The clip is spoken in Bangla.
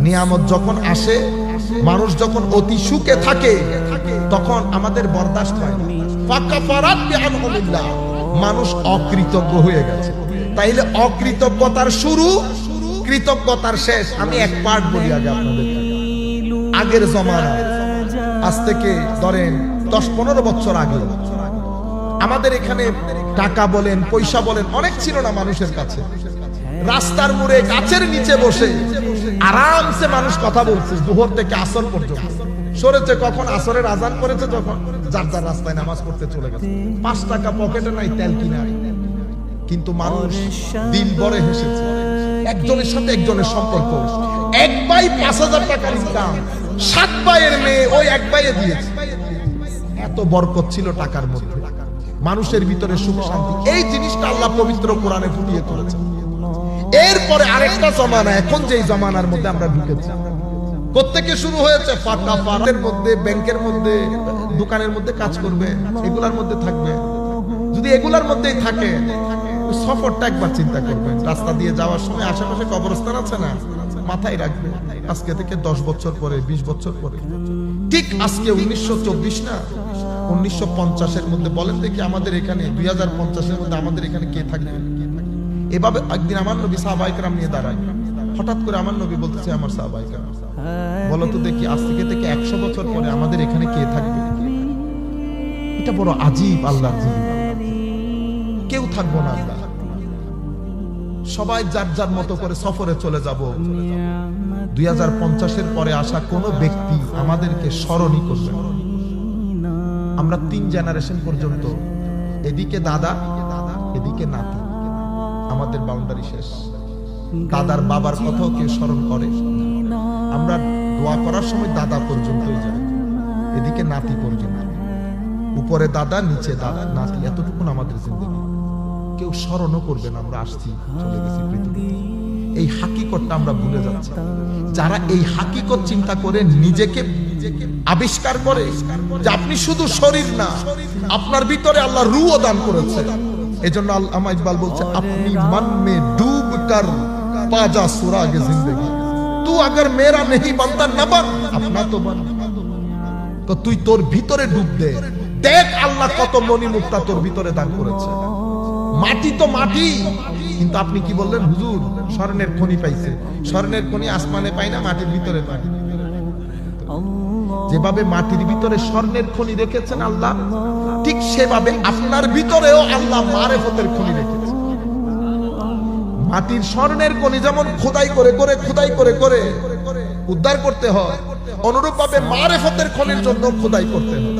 নিয়ামত যখন আসে, মানুষ যখন অতি সুখে থাকে, তখন আমাদের বরদাস্ত হয় না। ফাকাফারাত বিআনহুমিল্লাহ, মানুষ অকৃতজ্ঞ হয়ে গেছে। তাইলে অকৃতজ্ঞতার শুরু, কৃতজ্ঞতার শেষ। আমি এক পার্ট বলি আগে আপনাদের। আগের জমানা, আজ থেকে ধরেন 10-15 বছর আগে আমাদের এখানে টাকা বলেন, পয়সা বলেন, অনেক ছিল না মানুষের কাছে। রাস্তার মোড়ে গাছের নিচে বসে আরামসে মানুষ কথা বলছে দুপুর থেকে আসর পর্যন্ত। সরেছে কখন? আসরের আজান করেছে যখন, যার যার রাস্তায় নামাজ পড়তে চলে গেছে। 5 টাকা পকেটে নাই, তেল কিনা। কিন্তু মানুষ দিল ভরে হেসেছে। একজনের সাথে একজনের সম্পর্ক, এক ভাই 5000 টাকার ইনকাম, 7 ভাইয়ের মেয়ে ওই এক ভাইয়ে দিয়েছে। এত বরকত ছিল টাকার মধ্যে, মানুষের ভিতরে সুখ শান্তি। এই জিনিসটা আল্লাহ পবিত্র কোরআনে ফুটিয়ে তুলেছে। এরপরে আরেকটা জমানা, এখন যেই জমানার মধ্যে আমরা ঢুকেছি, প্রত্যেকে শুরু হয়েছে ফাঁকাফারের মধ্যে, ব্যাংকের মধ্যে, দোকানের মধ্যে কাজ করবে, এগুলার মধ্যে থাকবে। যদি এগুলার মধ্যেই থাকে, সফরটা একবার চিন্তা করবেন। রাস্তা দিয়ে যাওয়ার সময় আশেপাশে কবরস্থান আছে না, মাথায় রাখবে আজকে থেকে 10 বছর পরে, 20 বছর পরে, ঠিক আজকে 1924 না, 1950-এর মধ্যে বলেন দেখি আমাদের এখানে 2050-এর মধ্যে আমাদের এখানে কে থাকবে? এভাবে একদিন আমার নবী সাহাবায়ে কেরাম নিয়ে দাঁড়ায়, হঠাৎ করে আমার নবী বলতেছে, আমার সাহাবায়ে কেরাম বলো তো দেখি আজ থেকে 100 বছর পরে আমাদের এখানে কে থাকবে? এটা বড় আজীব আল্লাহর জিনিস। কেউ থাকবো না, আমরা সবাই যার যার মতো করে সফরে চলে যাব। 2050-এর পরে আসা কোন ব্যক্তি আমাদেরকে স্মরণই করবে না। আমরা 3 জেনারেশন পর্যন্ত, এদিকে দাদা, এদিকে নাতি, আমাদের বাউন্ডারি শেষ। দাদার বাবার কথাও কেউ স্মরণ করে? আমরা দোয়া করার সময় দাদা পর্যন্তই যাই, এদিকে নাতি পর্যন্ত। উপরে দাদা, নিচে দাদা, নাতি, এতটুকুন আমাদের জিন্দেগি। কেউ স্মরণও করবে না আমরা আসছি, চলে গেছি পৃথিবীতে। এই হাকিকতটা আমরা ভুলে যাচ্ছি। যারা এই হাকিকত চিন্তা করে নিজেকে আবিষ্কার করে যে আপনি শুধু শরীর না, আপনার ভিতরে আল্লাহ রূহও দান করেছে। এজন্য আল্লামা ইকবাল বলছে, আপনি মন মে ডুব কর পা যা সুরাগে জিন্দেগি, তু अगर मेरा नहीं बनता न बन अपना तो बन। তো তুই তোর ভিতরে ডুব দে, দেখ আল্লাহ কত মনি মুক্তা তোর ভিতরে দান করেছে। মাটি তো মাটি, কিন্তু আপনি কি বললেন? হুজুর স্বর্ণের খনি পাইছে। স্বর্ণের খনি আসমানে পাই না, মাটির ভিতরে পাই। যেভাবে মাটির ভিতরে স্বর্ণের খনি রেখেছেন আল্লাহ, ঠিক সেভাবে আপনার ভিতরেও আল্লাহ মারেফতের খনি রেখেছেন। মাটির স্বর্ণের খনি যেমন খোদাই করে করে উদ্ধার করতে হয়, অনুরূপভাবে মারেফতের খনির জন্য খোদাই করতে হয়।